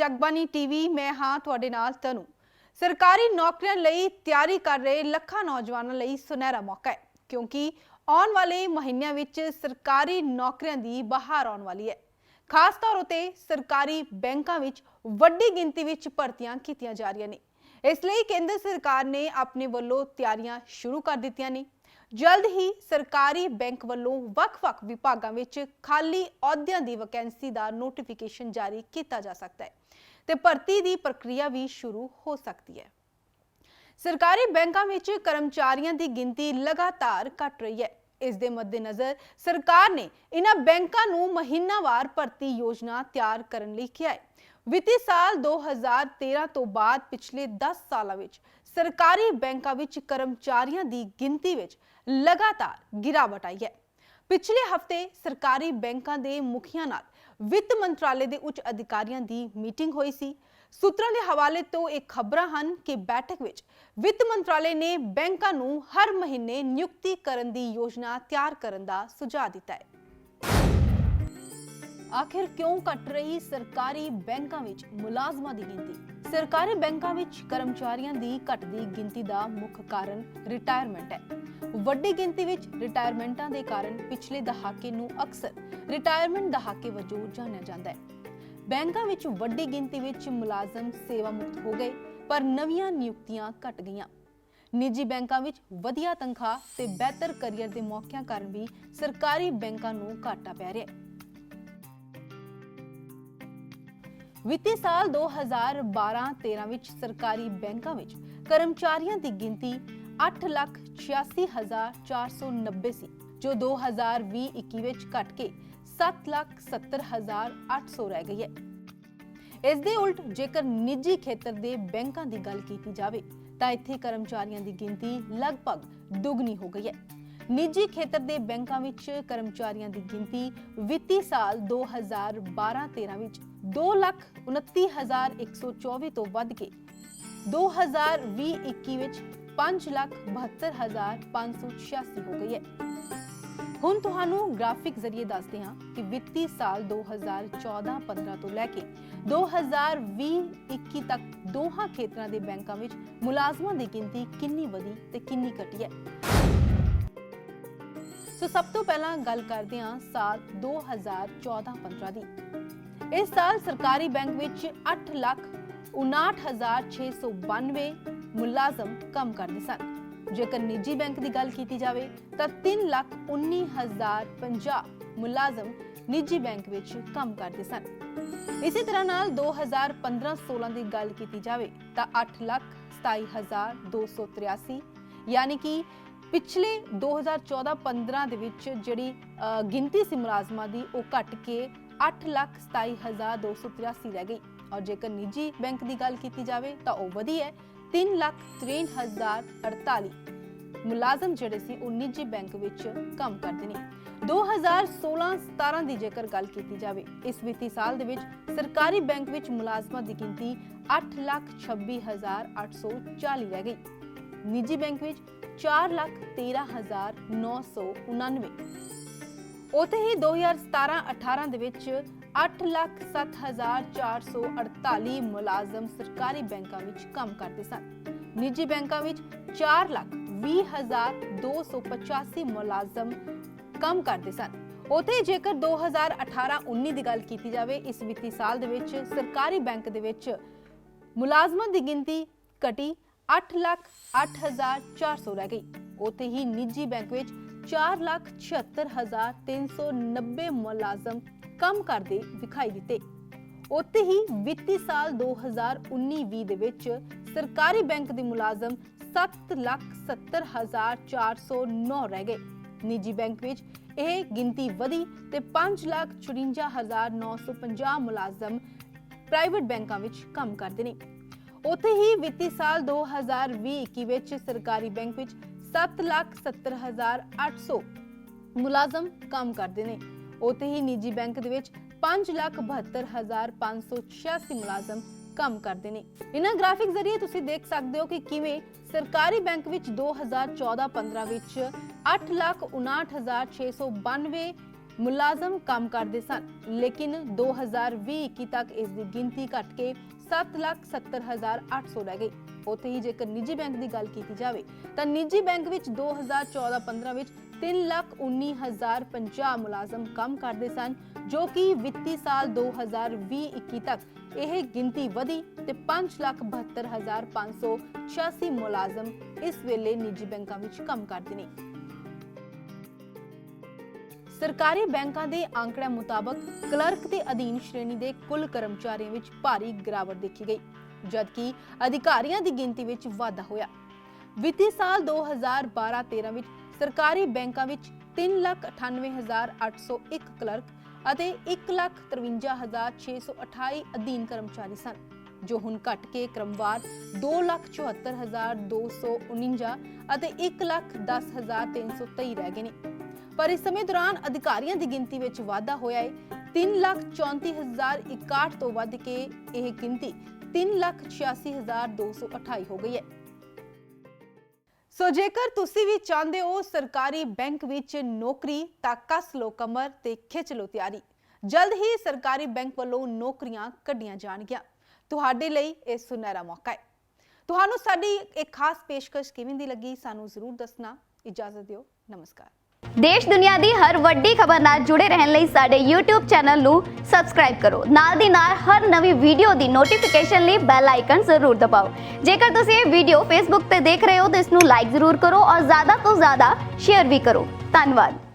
Jagbani TV. ਮੈਂ ਹਾਂ ਤੁਹਾਡੇ ਨਾਲ ਤਨੂ। ਸਰਕਾਰੀ ਨੌਕਰੀਆਂ ਲਈ ਤਿਆਰੀ ਕਰ ਰਹੇ ਲੱਖਾਂ ਨੌਜਵਾਨਾਂ ਲਈ ਸੁਨਹਿਰਾ ਮੌਕਾ ਹੈ, ਕਿਉਂਕਿ ਆਉਣ ਵਾਲੇ ਮਹੀਨਿਆਂ ਵਿੱਚ ਸਰਕਾਰੀ ਨੌਕਰੀਆਂ ਦੀ ਬਹਾਰ ਆਉਣ ਵਾਲੀ ਹੈ। ਖਾਸ ਤੌਰ ਉਤੇ ਸਰਕਾਰੀ ਬੈਂਕਾਂ ਵਿੱਚ ਵੱਡੀ ਗਿਣਤੀ ਵਿੱਚ ਭਰਤੀਆਂ ਕੀਤੀਆਂ ਜਾ ਰਹੀਆਂ ਨੇ। ਇਸ ਲਈ ਕੇਂਦਰ ਸਰਕਾਰ ਨੇ ਆਪਣੇ ਵੱਲੋਂ ਤਿਆਰੀਆਂ ਸ਼ੁਰੂ ਕਰ ਦਿੱਤੀਆਂ ਨੇ। ਜਲਦ ਹੀ ਸਰਕਾਰੀ ਬੈਂਕ ਵੱਲੋਂ ਵੱਖ-ਵੱਖ ਵਿਭਾਗਾਂ ਵਿੱਚ ਖਾਲੀ ਅਹੁਦਿਆਂ ਦੀ ਵੈਕੈਂਸੀ ਦਾ ਨੋਟੀਫਿਕੇਸ਼ਨ ਜਾਰੀ ਕੀਤਾ ਜਾ ਸਕਦਾ ਹੈ ਤੇ ਭਰਤੀ ਦੀ ਪ੍ਰਕਿਰਿਆ ਵੀ ਸ਼ੁਰੂ ਹੋ ਸਕਦੀ ਹੈ। ਸਰਕਾਰੀ ਬੈਂਕਾਂ ਵਿੱਚ ਕਰਮਚਾਰੀਆਂ ਦੀ ਗਿਣਤੀ ਲਗਾਤਾਰ ਘਟ ਰਹੀ ਹੈ। ਇਸ ਦੇ ਮੱਦੇਨਜ਼ਰ ਸਰਕਾਰ ਨੇ ਇਹਨਾਂ ਬੈਂਕਾਂ ਨੂੰ ਮਹੀਨਾਵਾਰ ਭਰਤੀ ਯੋਜਨਾ ਤਿਆਰ ਕਰਨ ਲਈ ਕਿਹਾ ਹੈ। ਵਿੱਤੀ ਸਾਲ 2013 ਤੋਂ ਬਾਅਦ ਪਿਛਲੇ 10 ਸਾਲਾਂ ਵਿੱਚ ਸਰਕਾਰੀ ਬੈਂਕਾਂ ਵਿੱਚ ਕਰਮਚਾਰੀਆਂ ਦੀ ਗਿਣਤੀ ਵਿੱਚ ਲਗਾਤਾਰ ਗਿਰਾਵਟ ਆਈ ਹੈ। ਪਿਛਲੇ ਹਫ਼ਤੇ ਸਰਕਾਰੀ ਬੈਂਕਾਂ ਦੇ ਮੁਖੀਆਂ ਨਾਲ ਵਿੱਤ ਮੰਤਰਾਲੇ ਦੇ ਉੱਚ ਅਧਿਕਾਰੀਆਂ ਦੀ ਮੀਟਿੰਗ ਹੋਈ ਸੀ। ਸੂਤਰਾਂ ਦੇ ਹਵਾਲੇ ਤੋਂ ਇਹ ਖਬਰਾਂ ਹਨ ਕਿ ਬੈਠਕ ਵਿੱਚ ਵਿੱਤ ਮੰਤਰਾਲੇ ਨੇ ਬੈਂਕਾਂ ਨੂੰ ਹਰ ਮਹੀਨੇ ਨਿਯੁਕਤੀ ਕਰਨ ਦੀ ਯੋਜਨਾ ਤਿਆਰ ਕਰਨ ਦਾ ਸੁਝਾਅ ਦਿੱਤਾ ਹੈ। ਆਖਿਰ ਕਿਉਂ ਘਟ ਰਹੀ ਸਰਕਾਰੀ ਬੈਂਕਾਂ ਵਿੱਚ ਮੁਲਾਜ਼ਮਾਂ ਦੀ ਗਿਣਤੀ? ਸਰਕਾਰੀ ਬੈਂਕਾਂ ਵਿੱਚ ਕਰਮਚਾਰੀਆਂ ਦੀ ਘਟਦੀ ਗਿਣਤੀ ਦਾ ਮੁੱਖ ਕਾਰਨ ਰਿਟਾਇਰਮੈਂਟ ਹੈ। ਵੱਡੀ ਗਿਣਤੀ ਵਿੱਚ ਰਿਟਾਇਰਮੈਂਟਾਂ ਦੇ ਕਾਰਨ ਪਿਛਲੇ ਦਹਾਕੇ ਨੂੰ ਅਕਸਰ ਰਿਟਾਇਰਮੈਂਟ ਦਹਾਕੇ ਵਜੋਂ ਜਾਣਿਆ ਜਾਂਦਾ ਹੈ। ਬੈਂਕਾਂ ਵਿੱਚ ਵੱਡੀ ਗਿਣਤੀ ਵਿੱਚ ਮੁਲਾਜ਼ਮ ਸੇਵਾ ਮੁਕਤ ਹੋ ਗਏ, ਪਰ ਨਵੀਆਂ ਨਿਯੁਕਤੀਆਂ ਘਟ ਗਈਆਂ। ਨਿੱਜੀ ਬੈਂਕਾਂ ਵਿੱਚ ਵਧੀਆ ਤਨਖਾਹ ਤੇ ਬਿਹਤਰ ਕੈਰੀਅਰ ਦੇ ਮੌਕਿਆਂ ਕਾਰਨ ਵੀ ਸਰਕਾਰੀ ਬੈਂਕਾਂ ਨੂੰ ਘਾਟਾ ਪੈ ਰਿਹਾ ਹੈ। ਵਿੱਤੀ ਸਾਲ 2012-13 ਵਿੱਚ ਸਰਕਾਰੀ ਬੈਂਕਾਂ ਵਿੱਚ ਕਰਮਚਾਰੀਆਂ ਦੀ ਗਿਣਤੀ 8,86,490 ਸੀ, ਜੋ 2020-21 ਵਿੱਚ ਘਟ ਕੇ 7,70,800 ਰਹਿ ਗਈ ਹੈ। ਇਸ ਦੇ ਉਲਟ ਜੇਕਰ ਨਿੱਜੀ ਖੇਤਰ ਦੇ ਬੈਂਕਾਂ ਦੀ ਗੱਲ ਕੀਤੀ ਜਾਵੇ ਤਾਂ ਇੱਥੇ ਕਰਮਚਾਰੀਆਂ ਦੀ ਗਿਣਤੀ ਲਗਭਗ ਦੁੱਗਣੀ ਹੋ ਗਈ ਹੈ। ਨਿੱਜੀ ਖੇਤਰ ਦੇ ਬੈਂਕਾਂ ਵਿੱਚ ਕਰਮਚਾਰੀਆਂ ਦੀ ਗਿਣਤੀ ਵਿੱਤੀ ਸਾਲ 2012-13 ਵਿੱਚ 2,29,124 ਤੋਂ ਵੱਧ ਕੇ 2020-21 ਵਿੱਚ 5,72,586 ਹੋ ਗਈ ਹੈ। ਹੁਣ ਤੁਹਾਨੂੰ ਗ੍ਰਾਫਿਕ ਜ਼ਰੀਏ ਦੱਸਦੇ ਹਾਂ ਕਿ ਵਿੱਤੀ ਸਾਲ 2014-15 ਤੋਂ ਲੈ ਕੇ 2020-21 ਤੱਕ ਦੋਹਾਂ ਖੇਤਰਾਂ ਦੇ ਬੈਂਕਾਂ ਵਿੱਚ ਮੁਲਾਜ਼ਮਾਂ ਦੀ ਗਿਣਤੀ ਕਿੰਨੀ ਵਧੀ ਤੇ ਕਿੰਨੀ ਘਟੀ ਹੈ। ਸੋ ਸਭ ਤੋਂ ਪਹਿਲਾਂ ਗੱਲ ਕਰਦੇ ਹਾਂ ਸਾਲ 2014-15 ਦੀ। ਇਸ ਸਾਲ ਸਰਕਾਰੀ ਬੈਂਕ ਵਿੱਚ 8,59,692 ਮੁਲਾਜ਼ਮ ਕੰਮ ਕਰਦੇ ਸਨ। ਜੇਕਰ ਨਿੱਜੀ ਬੈਂਕ ਦੀ ਗੱਲ ਕੀਤੀ ਜਾਵੇ ਤਾਂ 3,19,050 ਮੁਲਾਜ਼ਮ ਨਿੱਜੀ ਬੈਂਕ ਵਿੱਚ ਕੰਮ ਕਰਦੇ ਸਨ। ਇਸੇ ਤਰ੍ਹਾਂ ਨਾਲ 2015-16 ਦੀ ਗੱਲ ਕੀਤੀ ਜਾਵੇ ਤਾਂ 8,27,283, ਯਾਨੀ ਕਿ ਪਿਛਲੇ 2014-15 ਦੇ ਵਿੱਚ ਜਿਹੜੀ ਗਿਣਤੀ ਸੀ ਮੁਲਾਜ਼ਮਾਂ ਦੀ ਉਹ ਘਟ ਕੇ 8,27,283 ਰਹਿ ਗਈ। ਔਰ ਜੇਕਰ ਨਿੱਜੀ ਬੈਂਕ ਦੀ ਗੱਲ ਕੀਤੀ ਜਾਵੇ ਤਾਂ ਉਹ ਵਧੀ ਹੈ। 3,63,048 ਮੁਲਾਜ਼ਮ ਜਿਹੜੇ ਸੀ ਉਹ ਨਿੱਜੀ ਬੈਂਕ ਵਿੱਚ ਕੰਮ ਕਰਦੇ ਨੇ। 2016-17 ਦੀ ਜੇਕਰ ਗੱਲ ਕੀਤੀ ਜਾਵੇ, ਇਸ ਵਿੱਤੀ ਸਾਲ ਦੇ ਵਿੱਚ ਸਰਕਾਰੀ ਬੈਂਕ ਵਿੱਚ ਮੁਲਾਜ਼ਮਾਂ ਦੀ ਗਿਣਤੀ 8,26,840 ਰਹਿ ਗਈ। ਨਿੱਜੀ ਬੈਂਕ ਵਿੱਚ 4,13,999। ਉੱਥੇ ਹੀ 2017-18 ਦੇ ਵਿੱਚ 8,07,448 ਮੁਲਾਜ਼ਮ ਸਰਕਾਰੀ ਬੈਂਕਾਂ ਵਿੱਚ ਕੰਮ ਕਰਦੇ ਸਨ। ਨਿੱਜੀ ਬੈਂਕਾਂ ਵਿੱਚ 4,20,285 ਮੁਲਾਜ਼ਮ ਕੰਮ ਕਰਦੇ ਸਨ। ਉੱਥੇ ਜੇਕਰ 2018-19 ਦੀ ਗੱਲ ਕੀਤੀ ਜਾਵੇ, ਇਸ ਵਿੱਤੀ ਸਾਲ ਦੇ ਵਿੱਚ ਸਰਕਾਰੀ ਬੈਂਕ ਦੇ ਵਿੱਚ ਮੁਲਾਜ਼ਮਾਂ ਦੀ ਗਿਣਤੀ ਘਟੀ 8,08,400 ਰਹਿ ਗਈ। ਉੱਥੇ ਹੀ ਨਿੱਜੀ ਬੈਂਕ ਵਿੱਚ 4,76,390 ਮੁਲਾਜ਼ਮ ਕੰਮ ਕਰਦੇ ਵਿਖਾਈ ਦਿੱਤੇ। ਉੱਥੇ ਹੀ ਵਿੱਤੀ ਸਾਲ 2019-20 ਦੇ ਵਿੱਚ ਸਰਕਾਰੀ ਬੈਂਕ ਦੇ ਮੁਲਾਜ਼ਮ 7,70,409 ਰਹਿ ਗਏ। ਨਿੱਜੀ ਬੈਂਕ ਵਿੱਚ ਇਹ ਗਿਣਤੀ ਵਧੀ ਤੇ 5,54,950 ਮੁਲਾਜ਼ਮ ਪ੍ਰਾਈਵੇਟ ਬੈਂਕਾਂ ਵਿੱਚ ਕੰਮ ਕਰਦੇ ਨੇ। ਉੱਥੇ ਹੀ ਵਿੱਤੀ ਸਾਲ 2020-21 ਵਿੱਚ ਸਰਕਾਰੀ ਬੈਂਕ ਵਿੱਚ 7,70,800 ਮੁਲਾਜ਼ਮ ਕੰਮ ਕਰਦੇ ਨੇ। ਉੱਥੇ ਹੀ ਨਿੱਜੀ ਬੈਂਕ ਦੇ ਵਿੱਚ 5,72,586 ਮੁਲਾਜ਼ਮ ਕੰਮ ਕਰਦੇ ਨੇ। ਇਹਨਾਂ ਗ੍ਰਾਫਿਕ ਜ਼ਰੀਏ ਤੁਸੀਂ ਦੇਖ ਸਕਦੇ ਹੋ ਕਿ ਕਿਵੇਂ ਸਰਕਾਰੀ ਬੈਂਕ ਵਿੱਚ 2014-15 ਵਿੱਚ 8,59,692 ਮੁਲਾਜ਼ਮ ਕੰਮ ਕਰਦੇ ਸਨ, ਲੇਕਿਨ 2020-21 ਤੱਕ ਇਸ ਦੀ ਗਿਣਤੀ ਘਟ ਕੇ 7,70,800 ਰਹਿ ਗਈ। ਉੱਥੇ ਹੀ ਜੇਕਰ ਨਿੱਜੀ ਬੈਂਕ ਦੀ ਗੱਲ ਕੀਤੀ ਜਾਵੇ ਤਾਂ ਨਿੱਜੀ ਬੈਂਕ ਵਿੱਚ 2014-15 ਵਿੱਚ 3,19,050 ਮੁਲਾਜ਼ਮ ਕੰਮ ਕਰਦੇ ਸਨ, ਜੋ ਕਿ ਵਿੱਤੀ ਸਾਲ 2020-21 ਤੱਕ ਇਹ ਗਿਣਤੀ ਵਧੀ ਤੇ 5,72,586 ਮੁਲਾਜ਼ਮ ਇਸ ਵੇਲੇ ਨਿੱਜੀ ਬੈਂਕਾਂ ਵਿੱਚ ਕੰਮ ਕਰਦੇ ਨੇ। ਸਰਕਾਰੀ ਬੈਂਕਾਂ ਦੇ ਅੰਕੜਿਆਂ ਮੁਤਾਬਕ ਕਲਰਕ ਦੇ ਅਧੀਨ ਸ਼੍ਰੇਣੀ ਦੇ ਕੁੱਲ ਕਰਮਚਾਰੀਆਂ ਵਿੱਚ ਭਾਰੀ ਗਿਰਾਵਟ ਦੇਖੀ ਗਈ, ਜਦਕਿ ਅਧਿਕਾਰੀਆਂ ਦੀ ਗਿਣਤੀ ਵਿੱਚ ਵਾਧਾ ਹੋਇਆ। ਵਿੱਤੀ ਸਾਲ 2012-13 ਵਿੱਚ ਸਰਕਾਰੀ ਬੈਂਕਾਂ ਵਿੱਚ 3,98,801 ਕਲਰਕ ਅਤੇ 1,53,628 ਅਧੀਨ ਕਰਮਚਾਰੀ ਸਨ, ਜੋ ਹੁਣ ਘਟ ਕੇ ਕ੍ਰਮਵਾਰ 2,74,249 ਅਤੇ 1,10,323 ਰਹਿ ਗਏ ਨੇ। ਪਰ ਇਸ ਸਮੇਂ ਦੌਰਾਨ ਅਧਿਕਾਰੀਆਂ ਦੀ ਗਿਣਤੀ ਵਿੱਚ ਵਾਧਾ ਹੋਇਆ ਹੈ। 3,34,061 ਤੋਂ ਵੱਧ ਕੇ ਇਹ ਗਿਣਤੀ 3,86,228 ਹੋ ਗਈ ਹੈ। ਸੋ ਜੇਕਰ ਤੁਸੀਂ ਵੀ ਚਾਹੁੰਦੇ ਹੋ ਸਰਕਾਰੀ ਬੈਂਕ ਵਿੱਚ ਨੌਕਰੀ ਤਾਂ ਕੱਸ ਲੋ ਕਮਰ ਤੇ ਖਿੱਚ ਲੋ ਤਿਆਰੀ। ਜਲਦ ਹੀ ਸਰਕਾਰੀ ਬੈਂਕ ਵੱਲੋਂ ਨੌਕਰੀਆਂ ਕੱਢੀਆਂ ਜਾਣਗੀਆਂ। ਤੁਹਾਡੇ ਲਈ ਇਹ ਸੁਨਹਿਰਾ ਮੌਕਾ ਹੈ। ਤੁਹਾਨੂੰ ਸਾਡੀ ਇੱਕ ਖਾਸ ਪੇਸ਼ਕਸ਼ ਕਿਵੇਂ ਦੀ ਲੱਗੀ ਸਾਨੂੰ ਜ਼ਰੂਰ ਦੱਸਣਾ। ਇਜਾਜ਼ਤ ਦਿਓ, ਨਮਸਕਾਰ। देश दुनिया दी हर वड्डी खबर नाल जुड़े रहने लई साडे YouTube चैनल नू सबसक्राइब करो। नाल दी नाल हर नवी वीडियो दी नोटिफिकेशन लई बेल आइकन जरूर दबाओ। जेकर तुसीं ये वीडियो Facebook ते देख रहे हो तो इसनू लाइक जरूर करो और ज़्यादा तो ज़्यादा शेयर भी करो। धन्यवाद।